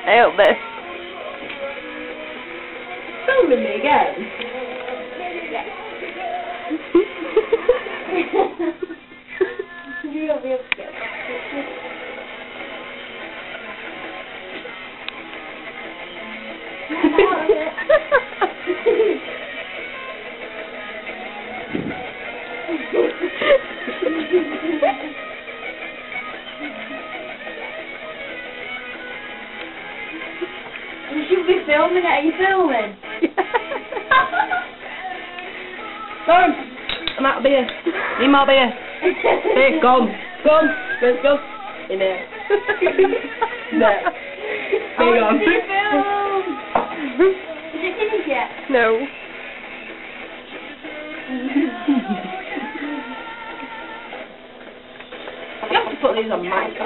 Help me. Filming me again? You don't be able to get You should be filming it. Are you filming? Go! I'm out of beer. Need more beer. Hey, gone. Gone. Let's go. In there. There. There gone. Is it finished yet? No. You have to put these on mic.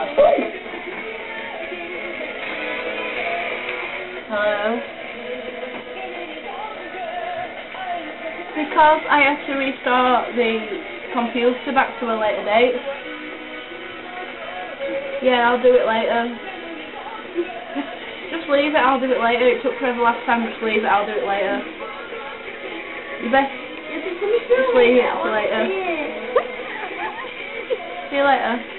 Hello. Because I have to restart the computer back to a later date. Yeah, I'll do it later. Just leave it, I'll do it later. It took forever last time, just leave it, I'll do it later. You best just leave it till later. See you later.